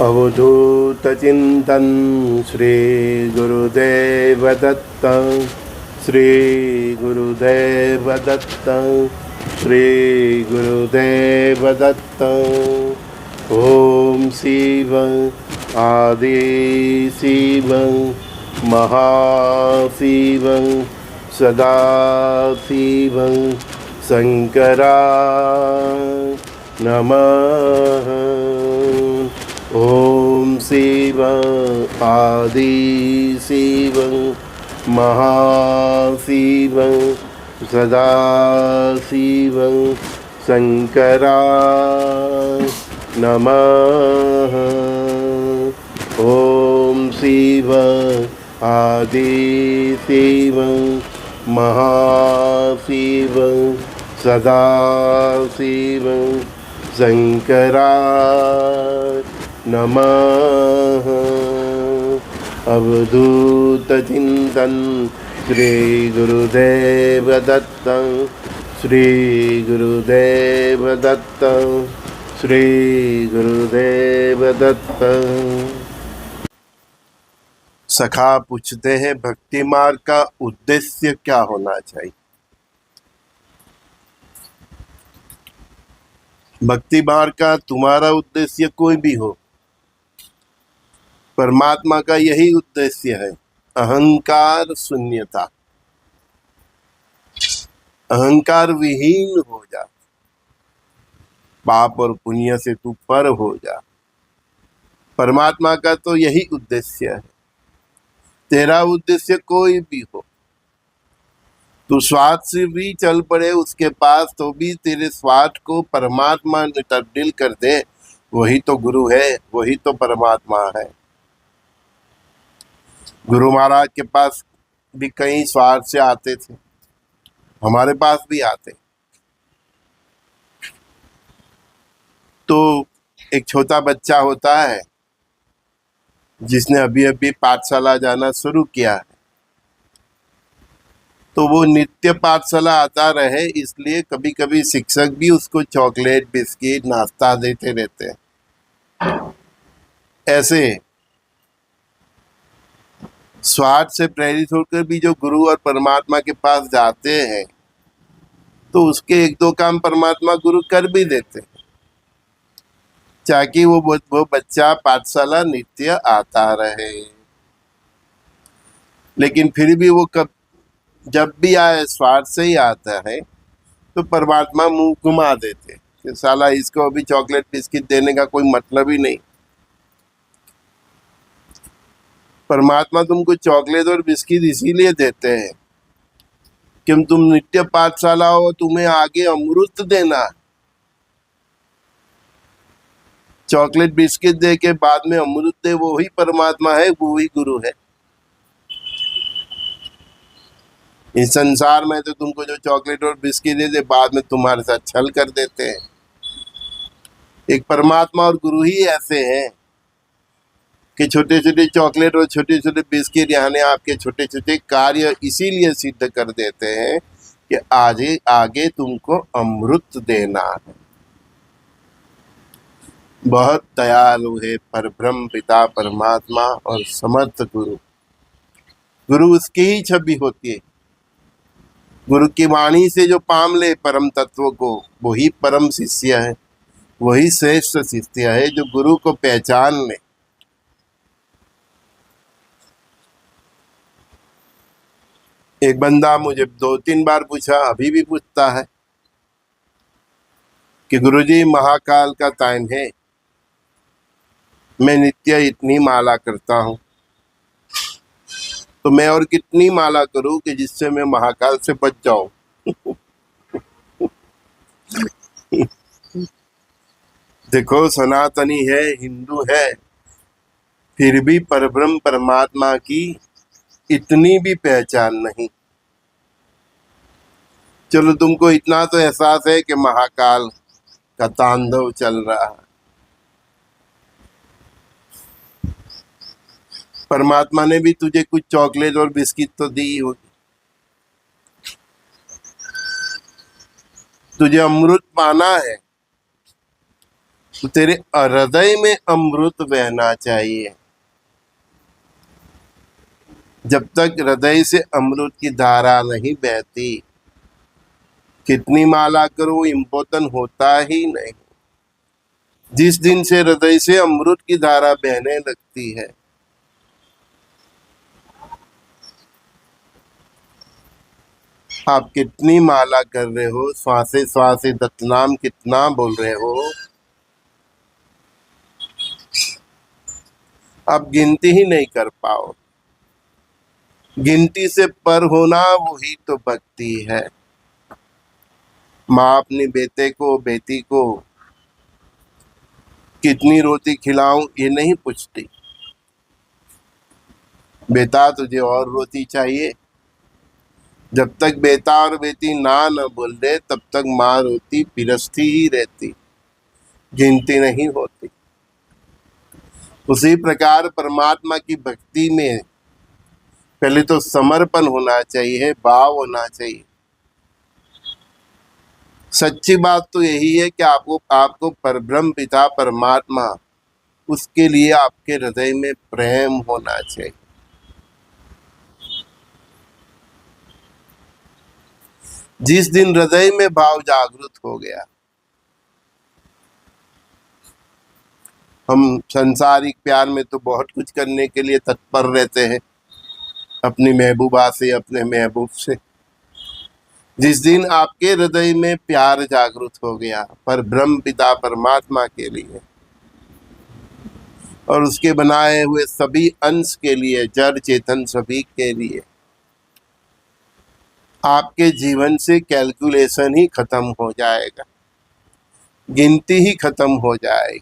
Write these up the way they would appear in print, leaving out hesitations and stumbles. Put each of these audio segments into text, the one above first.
अवधूत चिंतन श्री गुरुदेव दत्त। श्री गुरुदेव दत्त। श्री गुरुदेव दत्त। ओम शिव आदि शिव महाशिव सदा शिव शंकरा नमः। ओम शिव आदि शिव महाशिव सदा शिव शंकरा नमः। ओम शिव आदि शिव महाशिव सदा शिव शंकरा नमः। अवधूत चिंतन श्री गुरुदेव दत्त। श्री गुरुदेव दत्त। श्री गुरुदेव दत्त। सखा पूछते हैं, भक्ति मार्ग का उद्देश्य क्या होना चाहिए? भक्ति मार्ग का तुम्हारा उद्देश्य कोई भी हो, परमात्मा का यही उद्देश्य है, अहंकार शून्यता। अहंकार विहीन हो जा, पाप और पुण्य से तू पर हो जा। परमात्मा का तो यही उद्देश्य है। तेरा उद्देश्य कोई भी हो, तू स्वार्थ से भी चल पड़े उसके पास, तो भी तेरे स्वार्थ को परमात्मा ने तब्दील कर दे, वही तो गुरु है, वही तो परमात्मा है। गुरु महाराज के पास भी कई स्वार्थ से आते थे, हमारे पास भी आते। तो एक छोटा बच्चा होता है जिसने अभी अभी पाठशाला जाना शुरू किया है, तो वो नित्य पाठशाला आता रहे, इसलिए कभी कभी शिक्षक भी उसको चॉकलेट बिस्किट नाश्ता देते रहते हैं। ऐसे स्वार्थ से प्रेरित होकर भी जो गुरु और परमात्मा के पास जाते हैं, तो उसके एक दो काम परमात्मा गुरु कर भी देते हैं, ताकि वो बच्चा पाठशाला नित्य आता रहे। लेकिन फिर भी वो जब भी आए स्वार्थ से ही आता है, तो परमात्मा मुंह घुमा देते कि साला इसको अभी चॉकलेट बिस्किट देने का कोई मतलब ही नहीं। परमात्मा तुमको चॉकलेट और बिस्किट इसीलिए देते हैं कि तुम नित्य पाठशाला हो, तुम्हें आगे अमृत देना। चॉकलेट बिस्किट दे के बाद में अमृत दे, वो ही परमात्मा है, वो ही गुरु है। इस संसार में तो तुमको जो चॉकलेट और बिस्किट दे दे, बाद में तुम्हारे साथ छल कर देते हैं। एक परमात्मा और गुरु ही ऐसे हैं कि छोटे छोटे चॉकलेट और छोटे छोटे बिस्किट यानी आपके छोटे छोटे कार्य इसीलिए सिद्ध कर देते हैं कि आगे आगे तुमको अमृत देना है। बहुत दयालु है परब्रह्म पिता परमात्मा और समर्थ गुरु। गुरु उसकी ही छवि होती है। गुरु की वाणी से जो पाम ले परम तत्व को, वही परम शिष्य है, वही श्रेष्ठ शिष्य है जो गुरु को पहचान ले। एक बंदा मुझे 2-3 बार पूछा, अभी भी पूछता है कि गुरुजी महाकाल का टाइम है, मैं नित्य इतनी माला करता हूँ, तो मैं और कितनी माला करूं कि जिससे मैं महाकाल से बच जाऊं। देखो, सनातनी है, हिंदू है, फिर भी परब्रह्म परमात्मा की इतनी भी पहचान नहीं। चलो, तुमको इतना तो एहसास है कि महाकाल का तांडव चल रहा है। परमात्मा ने भी तुझे कुछ चॉकलेट और बिस्किट तो दी होगी। तुझे अमृत पाना है तो तेरे हृदय में अमृत बहना चाहिए। जब तक हृदय से अमृत की धारा नहीं बहती, कितनी माला करो इम्पोर्टेंट होता ही नहीं। जिस दिन से हृदय से अमृत की धारा बहने लगती है, आप कितनी माला कर रहे हो, श्वासे श्वासे दत्तनाम कितना बोल रहे हो, आप गिनती ही नहीं कर पाओ। गिनती से पर होना वही तो भक्ति है। माँ अपने बेटे को बेटी को कितनी रोटी खिलाऊं ये नहीं पूछती, बेटा तुझे और रोटी चाहिए। जब तक बेटा और बेटी ना न बोल दे तब तक माँ रोटी पिरसती ही रहती, गिनती नहीं होती। उसी प्रकार परमात्मा की भक्ति में पहले तो समर्पण होना चाहिए, भाव होना चाहिए। सच्ची बात तो यही है कि आपको परब्रह्म पिता परमात्मा, उसके लिए आपके हृदय में प्रेम होना चाहिए। जिस दिन हृदय में भाव जागृत हो गया, हम संसारिक प्यार में तो बहुत कुछ करने के लिए तत्पर रहते हैं, अपनी महबूबा से, अपने महबूब से। जिस दिन आपके हृदय में प्यार जागृत हो गया पर ब्रह्म पिता परमात्मा के लिए और उसके बनाए हुए सभी अंश के लिए, जड़ चेतन सभी के लिए, आपके जीवन से कैलकुलेशन ही खत्म हो जाएगा, गिनती ही खत्म हो जाएगी,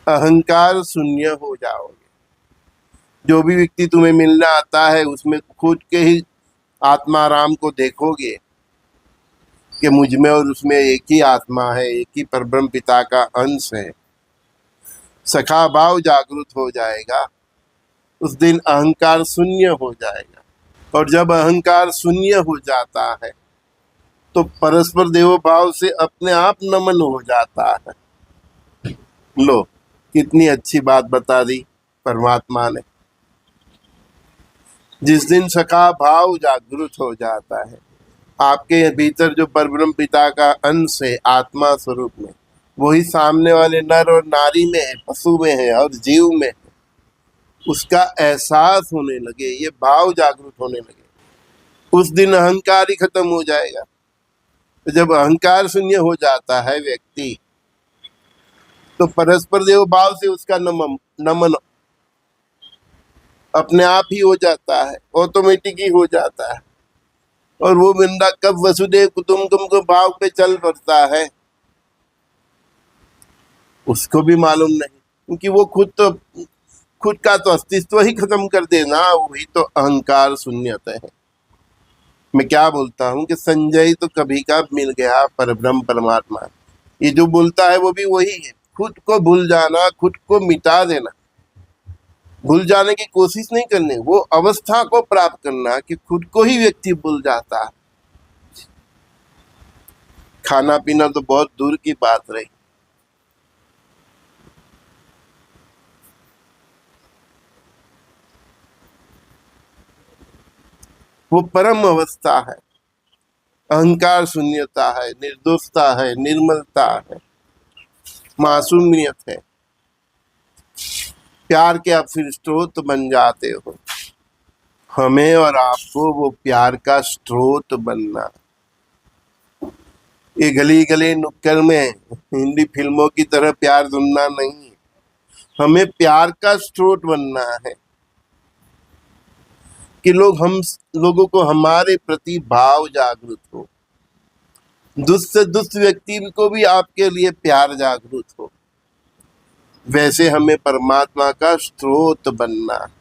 अहंकार शून्य हो जाओगे। जो भी व्यक्ति तुम्हें मिलना आता है उसमें खुद के ही आत्मा राम को देखोगे कि मुझ में और उसमें एक ही आत्मा है, एक ही परब्रह्म पिता का अंश है। सखा भाव जागृत हो जाएगा, उस दिन अहंकार शून्य हो जाएगा। और जब अहंकार शून्य हो जाता है तो परस्पर देव भाव से अपने आप नमन हो जाता है। लो कितनी अच्छी बात बता दी परमात्मा ने। जिस दिन सखा भाव जागृत हो जाता है, आपके भीतर जो परब्रह्म पिता का अंश है आत्मा स्वरूप में, वही सामने वाले नर और नारी में है, पशु में है और जीव में है, उसका एहसास होने लगे, ये भाव जागृत होने लगे, उस दिन अहंकार ही खत्म हो जाएगा। तो जब अहंकार शून्य हो जाता है व्यक्ति, तो परस्पर देव भाव से उसका नमन अपने आप ही हो जाता है, ऑटोमेटिक ही हो जाता है। और वो बंदा कब वसुदेव कुटुंबकम को भाव पे चल पड़ता है उसको भी मालूम नहीं, क्योंकि वो खुद का तो अस्तित्व ही खत्म कर देना, वही तो अहंकार शून्यता है। मैं क्या बोलता हूँ कि संजय तो कभी का मिल गया परब्रह्म परमात्मा। ये जो बोलता है वो भी वही है, खुद को भूल जाना, खुद को मिटा देना। भूल जाने की कोशिश नहीं करनी, वो अवस्था को प्राप्त करना कि खुद को ही व्यक्ति भूल जाता है। खाना पीना तो बहुत दूर की बात रही। वो परम अवस्था है, अहंकार शून्यता है, निर्दोषता है, निर्मलता है, मासूमियत है। प्यार के आप फिर स्रोत बन जाते हो। हमें और आपको वो प्यार का स्रोत बनना। ये गली गली नुक्कड़ में हिंदी फिल्मों की तरह प्यार ढूंढना नहीं, हमें प्यार का स्रोत बनना है कि लोगों को हमारे प्रति भाव जागृत हो, दुष्ट से दुष्ट व्यक्ति को भी आपके लिए प्यार जागृत हो। वैसे हमें परमात्मा का स्रोत बनना है।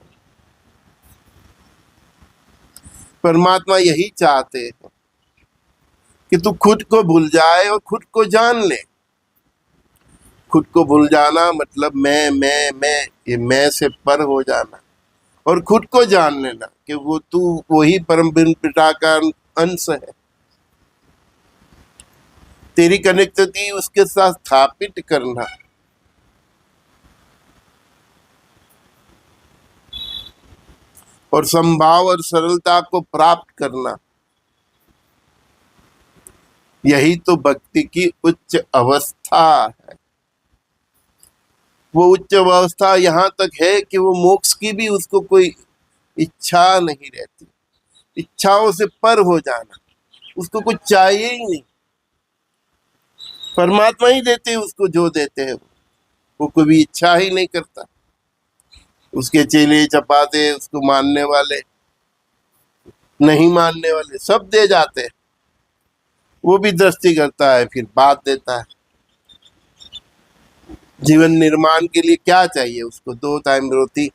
परमात्मा यही चाहते हैं कि तू खुद को भूल जाए और खुद को जान ले। खुद को भूल जाना मतलब मैं, ये मैं से पर हो जाना, और खुद को जान लेना कि वो तू वही परम पिता का अंश है। तेरी कनेक्टिविटी उसके साथ स्थापित करना, और संभाव और सरलता को प्राप्त करना, यही तो भक्ति की उच्च अवस्था है। वो उच्च अवस्था यहाँ तक है कि वो मोक्ष की भी उसको कोई इच्छा नहीं रहती, इच्छाओं से पर हो जाना, उसको कुछ चाहिए ही नहीं। परमात्मा ही देते हैं उसको, जो देते हैं वो कभी इच्छा ही नहीं करता। उसके चेले चपाते, उसको मानने वाले, नहीं मानने वाले, सब दे जाते हैं। वो भी दृष्टि करता है, फिर बात देता है। जीवन निर्माण के लिए क्या चाहिए उसको? 2 टाइम रोटी,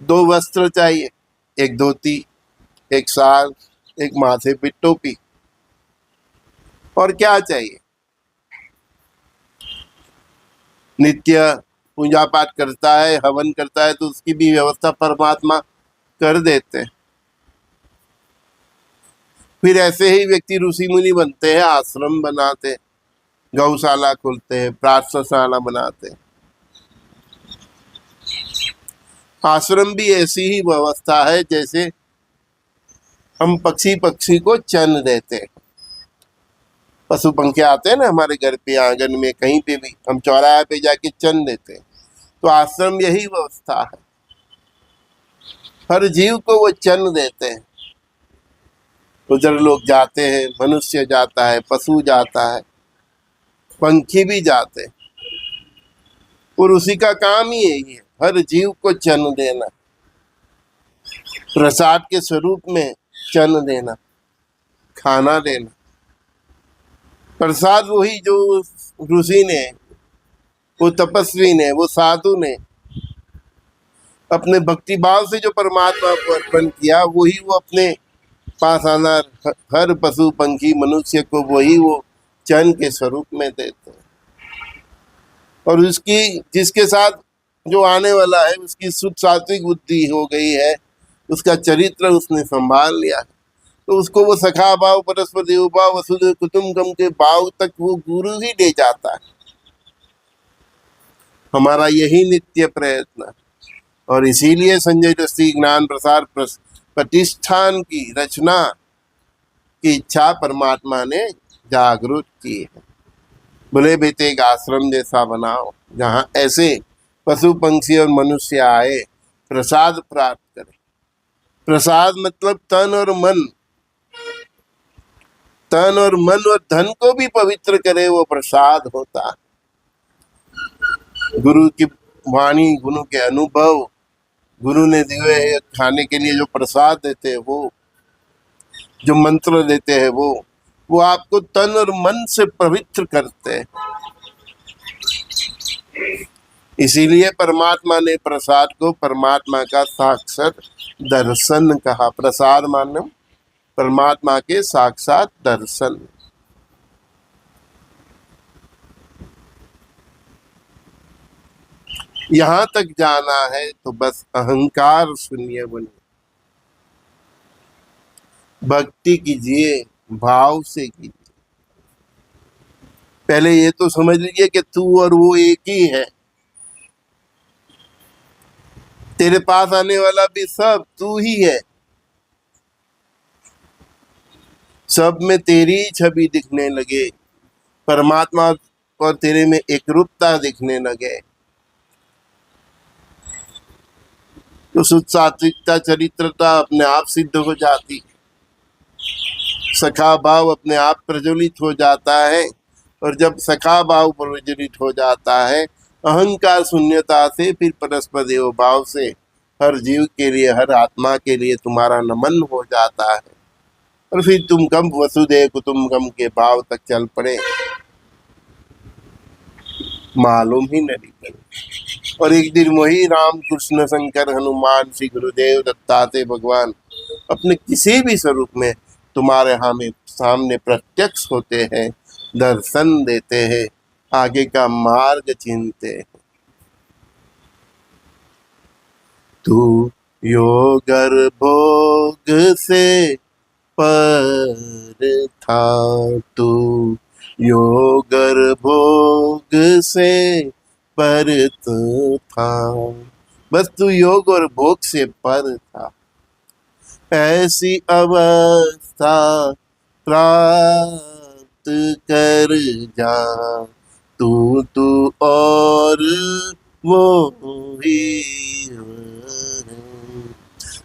2 वस्त्र चाहिए, एक धोती, एक साल, एक माथे पे टोपी, और क्या चाहिए? नित्य पूजा पाठ करता है, हवन करता है, तो उसकी भी व्यवस्था परमात्मा कर देते हैं। फिर ऐसे ही व्यक्ति ऋषि मुनि बनते हैं, आश्रम बनाते हैं, गौशाला खोलते हैं, प्रार्थनाशाला बनाते हैं। आश्रम भी ऐसी ही व्यवस्था है जैसे हम पक्षी को चन्न देते हैं। पशु पंखी आते हैं ना हमारे घर पे, आंगन में, कहीं पे भी, हम चौराहे पे जाके चन्न देते हैं। तो आश्रम यही व्यवस्था है, हर जीव को वो चन्न देते हैं। उधर लोग जाते हैं, मनुष्य जाता है, पशु जाता है, पंखी भी जाते हैं, और उसी का काम ही यही है, हर जीव को चन्न देना, प्रसाद के स्वरूप में चन्न देना, खाना देना। प्रसाद वही जो ऋषि ने, वो तपस्वी ने, वो साधु ने अपने भक्ति भाव से जो परमात्मा को अर्पण किया, वही वो अपने पास आना हर पशु पंखी मनुष्य को वही वो चन्न के स्वरूप में देते हैं। और उसकी, जिसके साथ जो आने वाला है, उसकी शुद्ध सात्विक बुद्धि हो गई है, उसका चरित्र उसने संभाल लिया है, तो उसको वो सखा भाव, परस्पर देव भाव, वसुदेव कुटुंबकम के भाव तक वो गुरु ही ले जाता है। हमारा यही नित्य प्रयत्न, और इसीलिए संजय दृष्टि ज्ञान प्रसार प्रतिष्ठान की रचना की इच्छा परमात्मा ने जागृत की है। बोले बेटे एक आश्रम जैसा बनाओ, जहाँ ऐसे पशु पंक्षी और मनुष्य आए, प्रसाद प्राप्त करें। प्रसाद मतलब तन और मन, तन और मन और धन को भी पवित्र करे, वो प्रसाद होता। गुरु की वाणी, गुरु के अनुभव, गुरु ने दिए खाने के लिए जो प्रसाद देते हैं, वो जो मंत्र देते हैं, वो आपको तन और मन से पवित्र करते हैं। इसीलिए परमात्मा ने प्रसाद को परमात्मा का साक्षात दर्शन कहा। प्रसाद माने परमात्मा के साक्षात दर्शन। यहाँ तक जाना है तो बस अहंकार शून्य बनिए, भक्ति कीजिए, भाव से कीजिए। पहले ये तो समझ लीजिए कि तू और वो एक ही है, तेरे पास आने वाला भी सब तू ही है, सब में तेरी छवि दिखने लगे, परमात्मा और तेरे में एकरूपता दिखने लगे, तो शुद्ध सात्विकता, चरित्रता अपने आप सिद्ध हो जाती, सखा भाव अपने आप प्रज्वलित हो जाता है। और जब सखा भाव प्रज्वलित हो जाता है, अहंकार शून्यता से, फिर परस्पर देव भाव से हर जीव के लिए, हर आत्मा के लिए तुम्हारा नमन हो जाता है, और फिर तुम कम वसुदेव कुटुंबकम के भाव तक चल पड़े, मालूम ही नहीं पड़े। और एक दिन वही राम कृष्ण शंकर हनुमान श्री गुरुदेव दत्तात्रेय भगवान अपने किसी भी स्वरूप में तुम्हारे हमें सामने प्रत्यक्ष होते हैं, दर्शन देते हैं, आगे का मार्ग चिन्हते हैं। तू योगर भोग से पर था, तू योग और भोग से पर तू था, बस तू योग और भोग से पर था। ऐसी अवस्था प्राप्त कर जा, तू और वो ही है।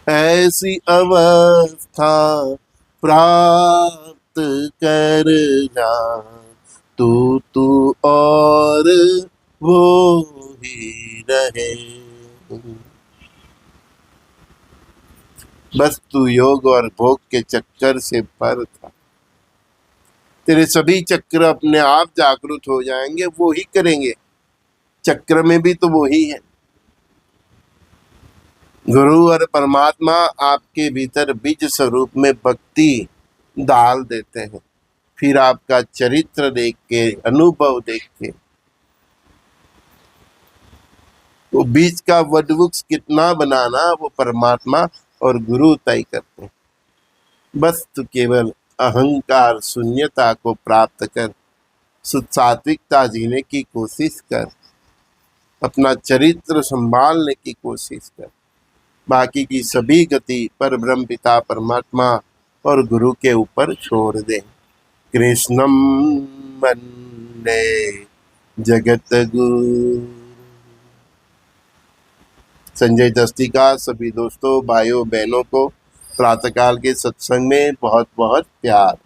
ऐसी अवस्था प्राप्त कर जा, तू और वो ही रहे। बस तू योग और भोग के चक्कर से पर था। तेरे सभी चक्र अपने आप जागृत हो जाएंगे, वो ही करेंगे। चक्र में भी तो वो ही है। गुरु और परमात्मा आपके भीतर बीज स्वरूप में भक्ति डाल देते हैं। फिर आपका चरित्र देख के, अनुभव देख के वो बीज का वटवृक्ष कितना बनाना वो परमात्मा और गुरु तय करते हैं। बस तू केवल अहंकार शून्यता को प्राप्त कर, सात्विकता जीने की कोशिश कर, अपना चरित्र संभालने की कोशिश कर। बाकी की सभी गति पर ब्रह्म पिता परमात्मा और गुरु के ऊपर छोड़ दे। कृष्णम वंदे जगत गुरु। संजय दस्ती का सभी दोस्तों, भाइयों बहनों को प्रातःकाल के सत्संग में बहुत बहुत प्यार।